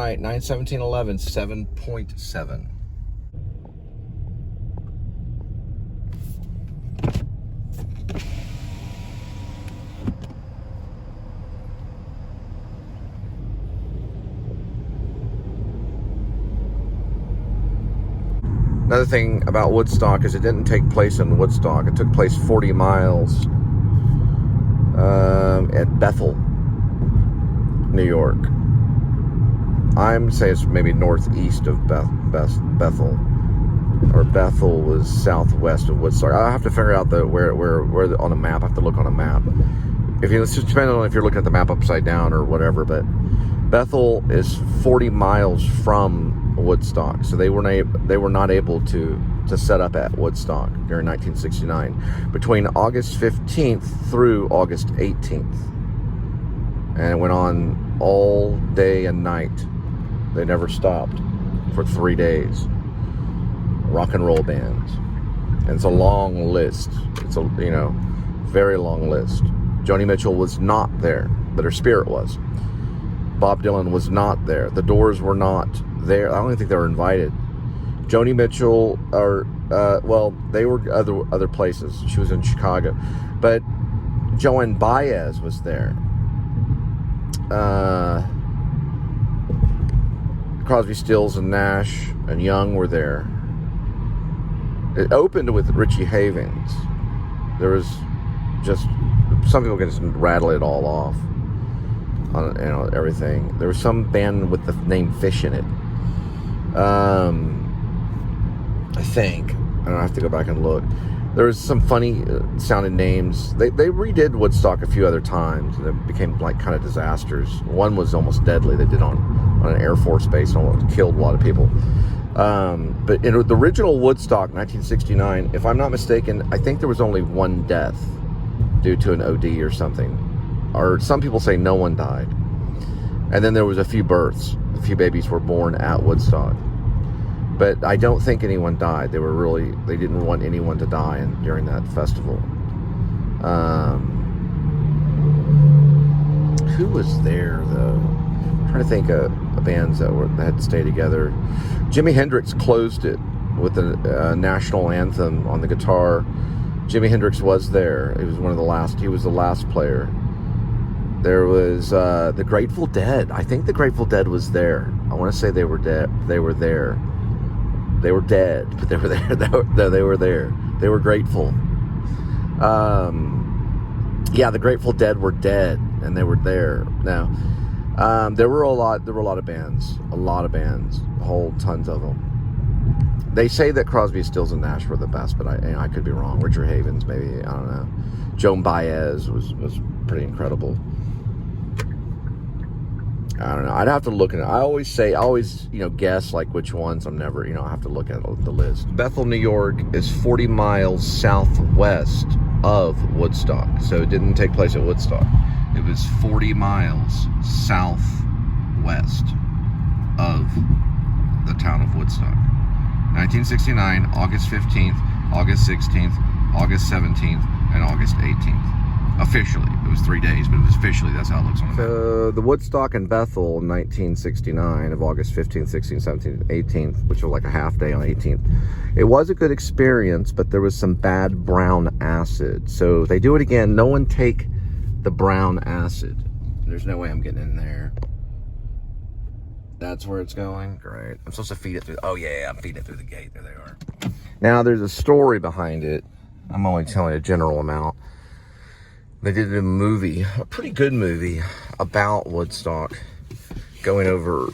night, 9/17/11, 7.7. Another thing about Woodstock is it didn't take place in Woodstock. It took place 40 miles at Bethel, New York. I'm saying it's maybe northeast of Bethel, or Bethel was southwest of Woodstock. I have to figure out where on a map. I have to look on a map. It's just depending on if you're looking at the map upside down or whatever. But Bethel is 40 miles from Woodstock, so they were not able to set up at Woodstock during 1969 between August 15th through August 18th, and it went on all day and night. They never stopped for 3 days. Rock and roll bands, and it's a long list. It's a very long list. Joni Mitchell was not there, but her spirit was. Bob Dylan was not there. The Doors were not there. I don't even think they were invited. Joni Mitchell, they were other places. She was in Chicago, but Joan Baez was there. Crosby, Stills, and Nash and Young were there. It opened with Richie Havens. There was just some people can just rattle it all off on everything. There was some band with the name Fish in it. I think. I don't have to go back and look. There was some funny sounding names. They redid Woodstock a few other times, and it became like kind of disasters. One was almost deadly. They did on an Air Force base and almost killed a lot of people. But in the original Woodstock, 1969, if I'm not mistaken, I think there was only one death due to an OD or something. Or some people say no one died. And then there was a few births. A few babies were born at Woodstock. But I don't think anyone died. They didn't want anyone to die during that festival. Who was there, though? I'm trying to think of bands that had stayed together. Jimi Hendrix closed it with the national anthem on the guitar. Jimi Hendrix was there. He was He was the last player. There was the Grateful Dead. I think the Grateful Dead was there. I want to say they were dead. They were there. They were dead, but they were there. They were there. They were grateful. The Grateful Dead were dead, and they were there. Now, there were a lot of bands, whole tons of them. They say that Crosby, Stills, and Nash were the best, but I could be wrong. Richard Havens, maybe, I don't know. Joan Baez was pretty incredible. I don't know. I'd have to look at it. I always guess like which ones. I'm never, I have to look at the list. Bethel, New York is 40 miles southwest of Woodstock. So it didn't take place at Woodstock. It was 40 miles southwest of the town of Woodstock. 1969, August 15th, August 16th, August 17th, and August 18th. Officially, it was 3 days, but it was officially, that's how it looks on the map. The Woodstock in Bethel in 1969 of August 15th, 16th, 17th, 18th, which was like a half day on 18th. It was a good experience, but there was some bad brown acid. So they do it again. No one take the brown acid. There's no way I'm getting in there. That's where it's going? Great. I'm supposed to feed it through. Oh, yeah, I'm feeding it through the gate. There they are. Now, there's a story behind it. I'm only telling a general amount. They did a movie, a pretty good movie, about Woodstock, going over,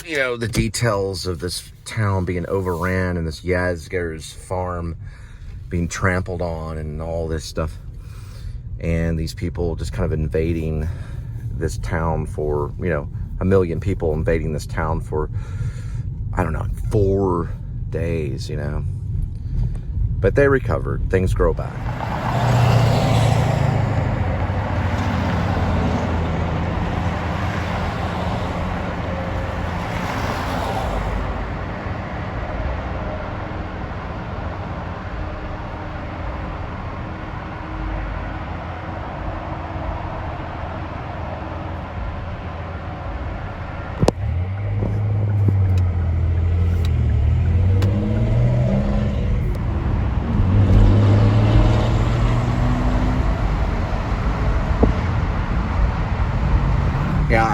the details of this town being overran and this Yazger's farm being trampled on and all this stuff. And these people just kind of invading this town for, 1 million people invading this town for, 4 days, But they recovered. Things grow back.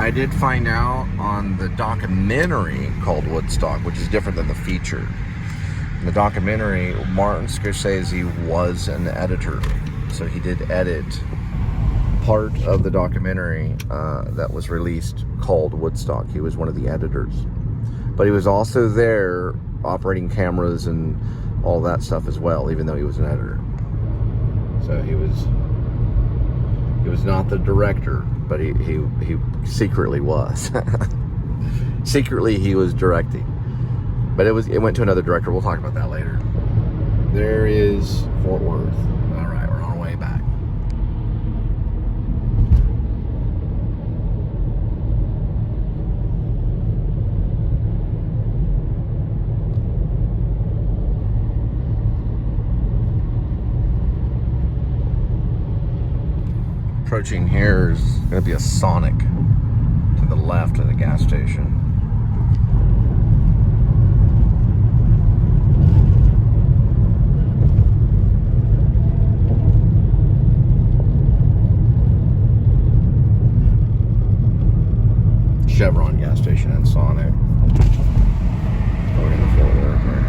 I did find out on the documentary called Woodstock, which is different than the feature. In the documentary, Martin Scorsese was an editor, so he did edit part of the documentary that was released called Woodstock. He was one of the editors, but he was also there operating cameras and all that stuff as well, even though he was an editor. So he was not the director, but he secretly was. Secretly he was directing, but it went to another director. We'll talk about that later. There is Fort Worth. All right, we're on our way back. Approaching here is going to be a Sonic to the left of the gas station. Chevron gas station and Sonic. Going into Fort Worth right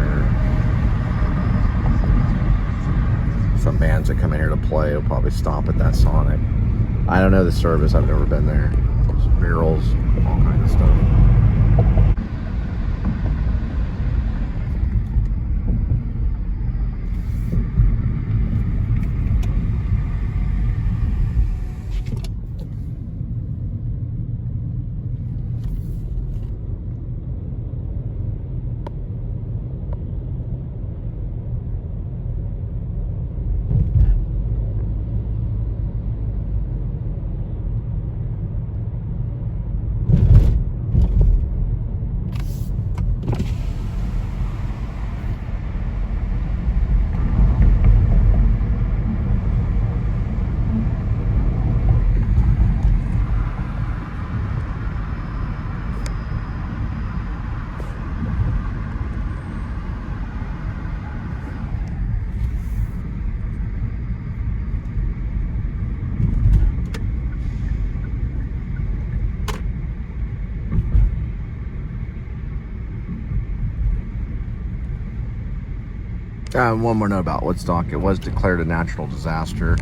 here. Some bands that come in here to play will probably stop at that Sonic. I don't know the service. I've never been there. There's murals, all kinds of stuff. One more note about Woodstock. It was declared a natural disaster,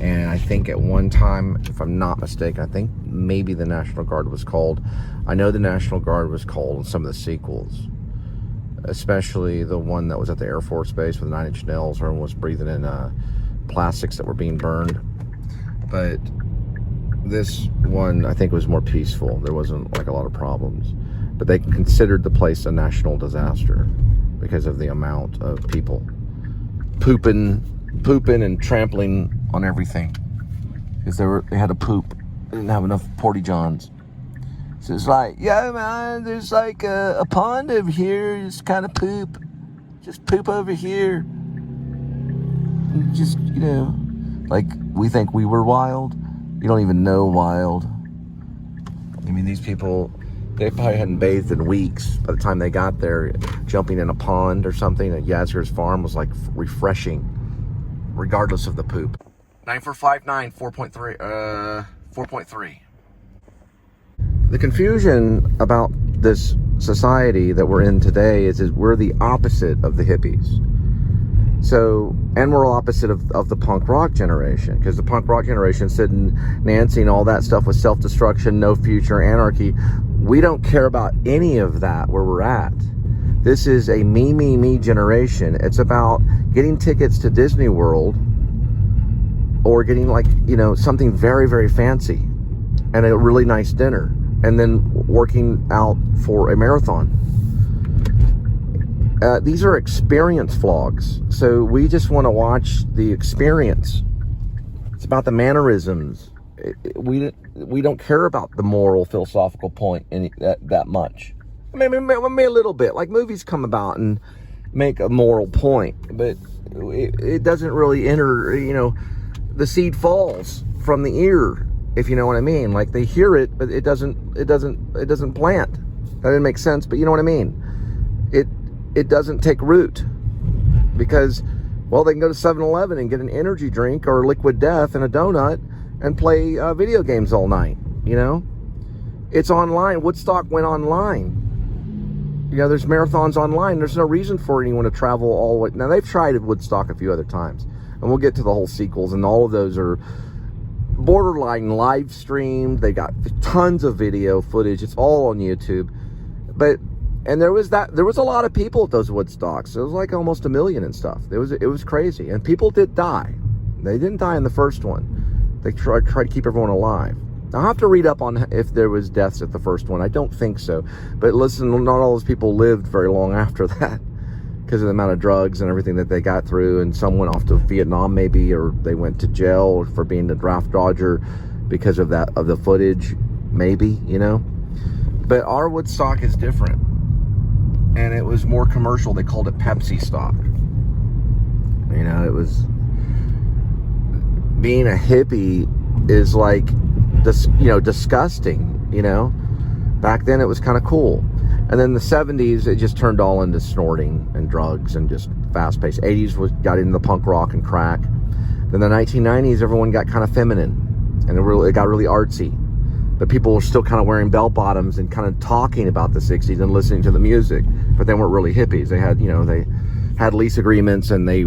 and I think at one time, if I'm not mistaken, I think maybe the National Guard was called. I know the National Guard was called in some of the sequels, especially the one that was at the Air Force Base with 9 Inch Nails, where everyone was breathing in plastics that were being burned. But this one, I think, was more peaceful. There wasn't like a lot of problems, but they considered the place a national disaster because of the amount of people pooping and trampling on everything, because they had to poop. They didn't have enough porta johns. So it's like, yeah, man, there's like a pond over here. Just kind of poop. Just poop over here. And just, you know, like we think we were wild. You don't even know wild. I mean, these people, they probably hadn't bathed in weeks. By the time they got there, jumping in a pond or something at Yazgur's farm was like refreshing, regardless of the poop. 9459, 4.3. The confusion about this society that we're in today is we're the opposite of the hippies. So, and we're opposite of the punk rock generation, because the punk rock generation said Nancy and all that stuff was self-destruction, no future, anarchy. We don't care about any of that where we're at. This is a me generation. It's about getting tickets to Disney World, or getting, like, you know, something very, very fancy and a really nice dinner, and then working out for a marathon. These are experience vlogs, so we just want to watch the experience. It's about the mannerisms. We don't care about the moral, philosophical point that much. Maybe a little bit. Like, movies come about and make a moral point, but it doesn't really enter. You know, the seed falls from the ear, if you know what I mean. Like, they hear it, but it doesn't plant. That didn't make sense, but you know what I mean. It doesn't take root, because, well, they can go to 7-Eleven and get an energy drink or liquid death and a donut and play video games all night, you know? It's online. Woodstock went online. You know, there's marathons online. There's no reason for anyone to travel all the way. Now, they've tried at Woodstock a few other times, and we'll get to the whole sequels, and all of those are borderline live streamed. They got tons of video footage. It's all on YouTube. And there was a lot of people at those Woodstocks. It was like almost 1 million and stuff. It was crazy, and people did die. They didn't die in the first one. They tried to keep everyone alive. I'll have to read up on if there was deaths at the first one. I don't think so. But listen, not all those people lived very long after that because of the amount of drugs and everything that they got through. And some went off to Vietnam maybe, or they went to jail for being a draft dodger because of the footage, maybe, you know. But our Woodstock is different. And it was more commercial. They called it Pepsi stock. You know, it was... Being a hippie is like... disgusting, you know. Back then it was kind of cool. And then the 70s, it just turned all into snorting and drugs and just fast-paced. 80s got into the punk rock and crack. Then the 1990s, everyone got kind of feminine, and it got really artsy. But people were still kind of wearing bell-bottoms and kind of talking about the 60s and listening to the music, but they weren't really hippies. They had lease agreements, and they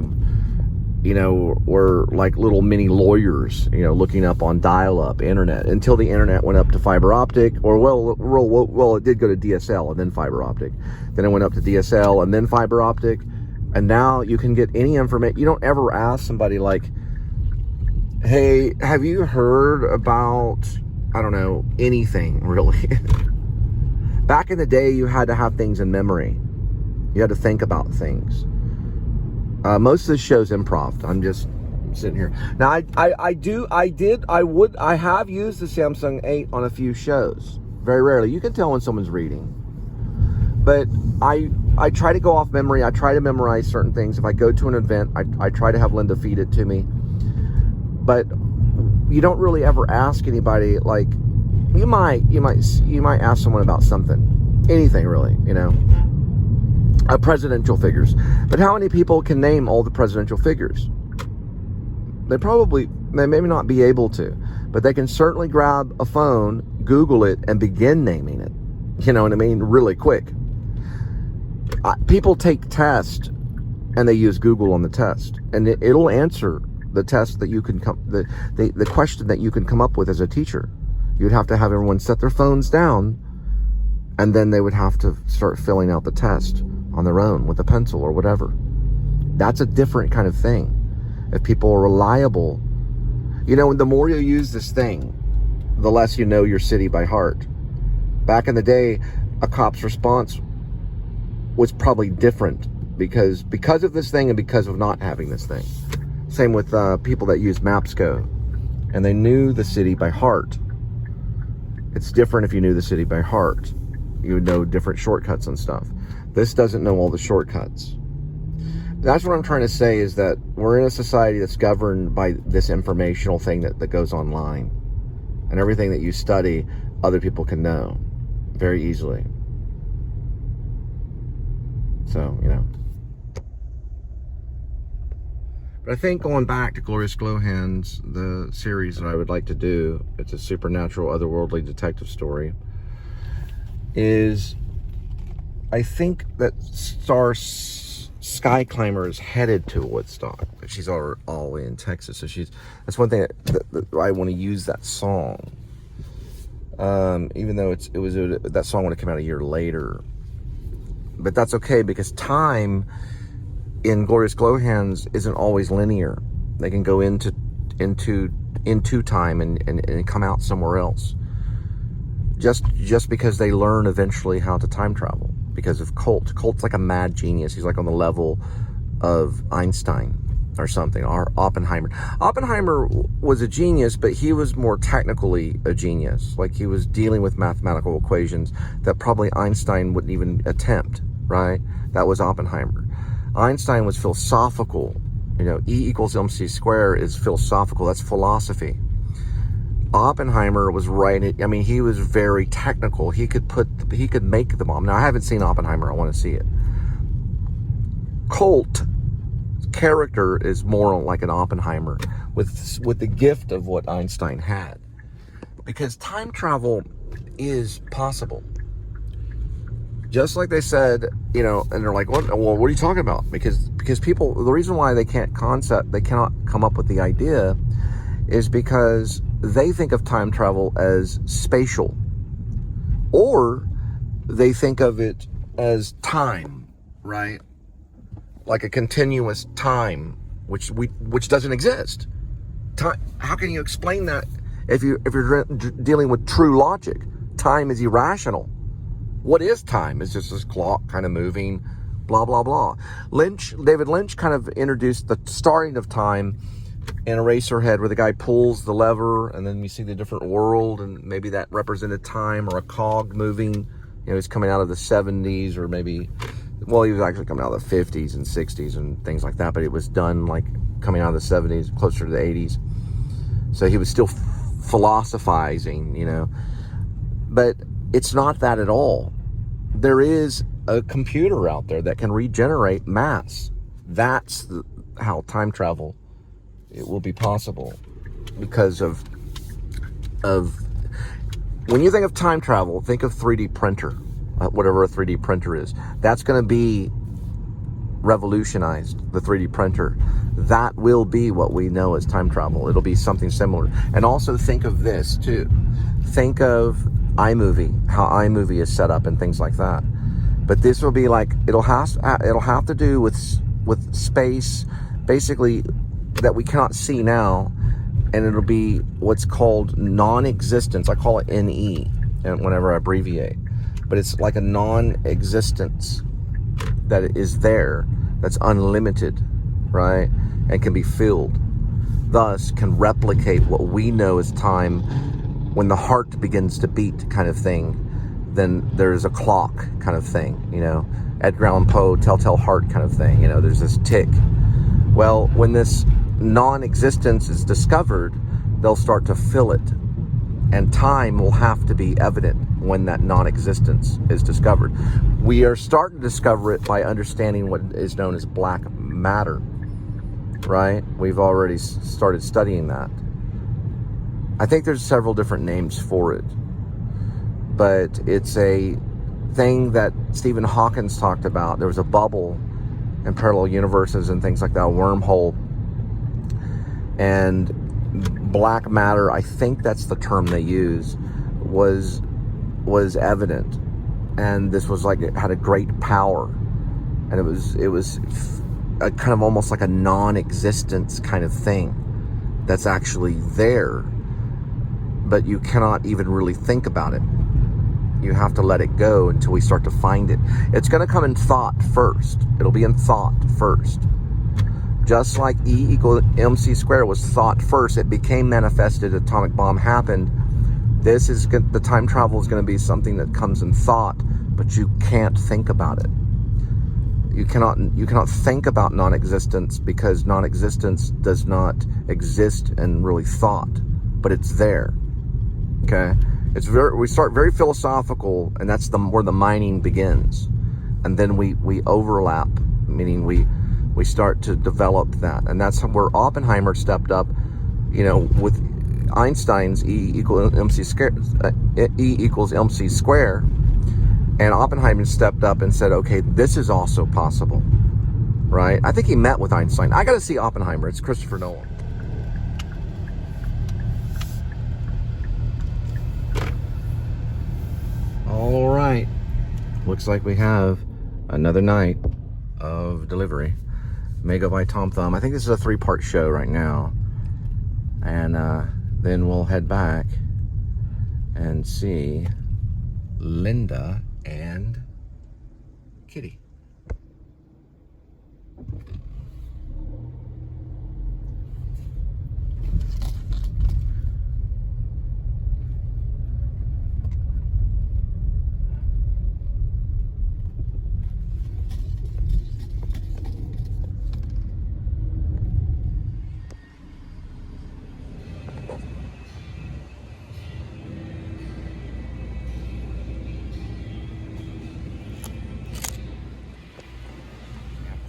were like little mini lawyers, looking up on dial-up internet until the internet went up to fiber optic, or well, it did go to DSL and then fiber optic. Then it went up to DSL and then fiber optic, and now you can get any information. You don't ever ask somebody like, "Hey, have you heard about, I don't know, anything really?" Back in the day, you had to have things in memory. You had to think about things. Most of the show's improv. I'm just sitting here. Now, I have used the Samsung 8 on a few shows. Very rarely. You can tell when someone's reading. But I try to go off memory. I try to memorize certain things. If I go to an event, I try to have Linda feed it to me. But you don't really ever ask anybody, like, you might ask someone about something. Anything, really, presidential figures. But how many people can name all the presidential figures? They may not be able to, but they can certainly grab a phone, Google it, and begin naming it. You know what I mean? Really quick. People take tests, and they use Google on the test, and it'll answer the test that you can the question that you can come up with as a teacher. You'd have to have everyone set their phones down, and then they would have to start filling out the test on their own with a pencil or whatever. That's a different kind of thing. If people are reliable, the more you use this thing, the less you know your city by heart. Back in the day, a cop's response was probably different because of this thing and because of not having this thing. Same with people that use Mapsco, and they knew the city by heart. It's different if you knew the city by heart. You would know different shortcuts and stuff. This doesn't know all the shortcuts. That's what I'm trying to say, is that we're in a society that's governed by this informational thing that goes online. And everything that you study, other people can know very easily. So, But I think going back to Glorious Glowhands, the series that I would like to do, it's a supernatural, otherworldly detective story, is... I think that Sky Climber is headed to Woodstock, but she's all the way in Texas. So that's one thing that I want to use that song. Even though that song would have come out a year later, but that's okay because time in Glorious Glowhands isn't always linear. They can go into time and come out somewhere else. Just because they learn eventually how to time travel. Because of Colt. Colt's like a mad genius. He's like on the level of Einstein or something, or Oppenheimer. Oppenheimer was a genius, but he was more technically a genius. Like, he was dealing with mathematical equations that probably Einstein wouldn't even attempt, right? That was Oppenheimer. Einstein was philosophical. E equals mc squared is philosophical. That's philosophy. Oppenheimer was writing. I mean, he was very technical. He could make the bomb. Now, I haven't seen Oppenheimer. I want to see it. Colt character is more like an Oppenheimer with the gift of what Einstein had. Because time travel is possible. Just like they said, you know, and they're like, what? Well, what are you talking about? Because people, the reason why they cannot come up with the idea is because they think of time travel as spatial, or they think of it as time, right? Like a continuous time, which doesn't exist. Time, how can you explain that if you're dealing with true logic? Time is irrational. What is time? It's just this clock kind of moving, blah, blah, blah. David Lynch kind of introduced the starting of time in Eraserhead, where the guy pulls the lever and then you see the different world, and maybe that represented time or a cog moving. You know, he's coming out of the 70s, or maybe, well, he was actually coming out of the 50s and 60s and things like that, but it was done like coming out of the 70s, closer to the 80s. So he was still philosophizing, you know. But it's not that at all. There is a computer out there that can regenerate mass. That's how time travel, it will be possible, because of when you think of time travel, think of 3D printer, whatever a 3D printer is. That's going to be revolutionized, the 3D printer. That will be what we know as time travel. It'll be something similar. And also think of this too. Think of iMovie, how iMovie is set up and things like that. But this will be like, it'll have to do with space, basically, that we cannot see now, and it'll be what's called non-existence. I call it NE, and whenever I abbreviate, but it's like a non-existence that is there, that's unlimited, right, and can be filled. Thus, can replicate what we know as time. When the heart begins to beat, kind of thing, then there's a clock kind of thing, you know, Edgar Allan Poe, Telltale Heart kind of thing, you know, there's this tick. Well, when this non-existence is discovered, they'll start to fill it, and time will have to be evident when that non-existence is discovered. We are starting to discover it by understanding what is known as black matter, right? We've already started studying that. I think there's several different names for it, but it's a thing that Stephen Hawking talked about. There was a bubble in parallel universes and things like that, a wormhole, and black matter, I think that's the term they use, was evident, and this was like, it had a great power, and it was a kind of almost like a non-existence kind of thing that's actually there, but you cannot even really think about it. You have to let it go until we start to find it. It's going to come in thought first. It'll be in thought first. Just like E equals MC squared was thought first, it became manifested, atomic bomb happened. The time travel is going to be something that comes in thought, but you can't think about it. You cannot think about non-existence, because non-existence does not exist in really thought, but it's there. Okay, we start very philosophical, and that's where the mining begins, and then we overlap, meaning we start to develop that, and that's where Oppenheimer stepped up, you know, with Einstein's E equals MC square, and Oppenheimer stepped up and said, okay, this is also possible, right? I think he met with Einstein. I got to see Oppenheimer. It's Christopher Nolan. All right, looks like we have another night of delivery. May go by Tom Thumb. I think this is a 3-part show right now, and then we'll head back and see Linda and Kitty.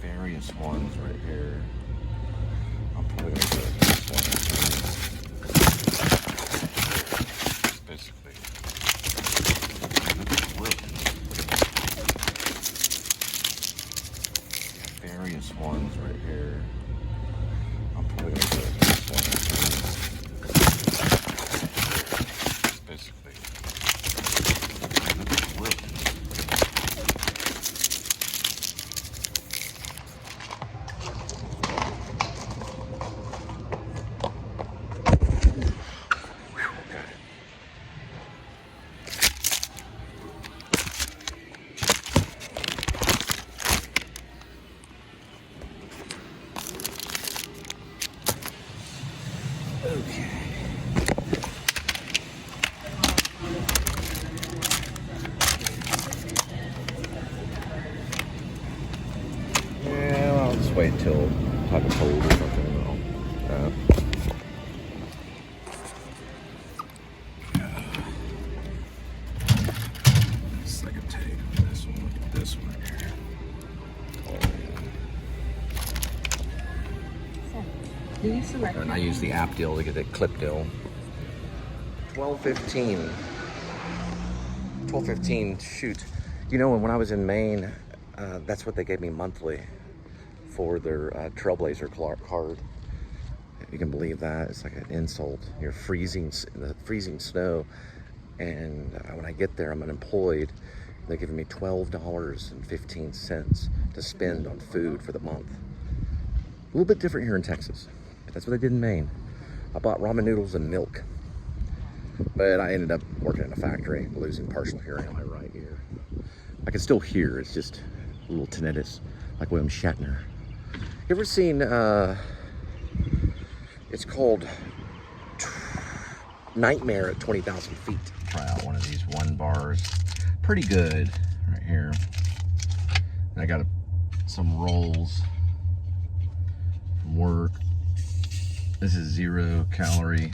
Various ones right here. I'm probably going to go with this one. It's basically this one's right here. I'm probably gonna do this one. Basically. Okay. Yeah, well, I'll just wait until type of cold or something. Second take on this one. Look at this one here. And I use the app deal to get the clip deal. $12.15. Shoot. You know, when I was in Maine, that's what they gave me monthly for their Trailblazer card. You can believe that. It's like an insult. You're freezing in the freezing snow, and when I get there, I'm unemployed. They're giving me $12.15 to spend on food for the month. A little bit different here in Texas. That's what I did in Maine. I bought ramen noodles and milk. But I ended up working in a factory, losing partial hearing on my right ear. I can still hear, it's just a little tinnitus, like William Shatner. You ever seen, it's called Nightmare at 20,000 Feet. Try out one of these 1 bars. Pretty good, right here. And I got some rolls from work. This is 0 calorie,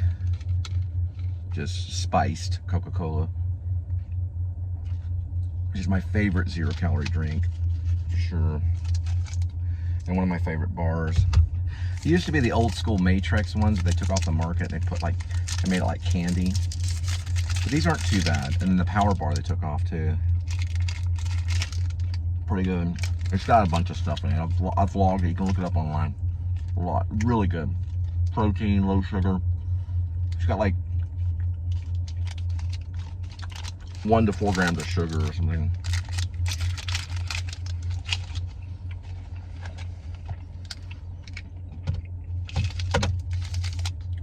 just spiced Coca-Cola, which is my favorite 0 calorie drink, for sure. And one of my favorite bars. It used to be the old school Matrix ones that they took off the market. They made it like candy. But these aren't too bad. And then the Power Bar they took off too. Pretty good. It's got a bunch of stuff in it. I've vlogged it. You can look it up online. A lot. Really good. Protein, low sugar. It's got like 1 to 4 grams of sugar or something.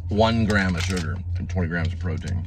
One gram of sugar and 20 grams of protein.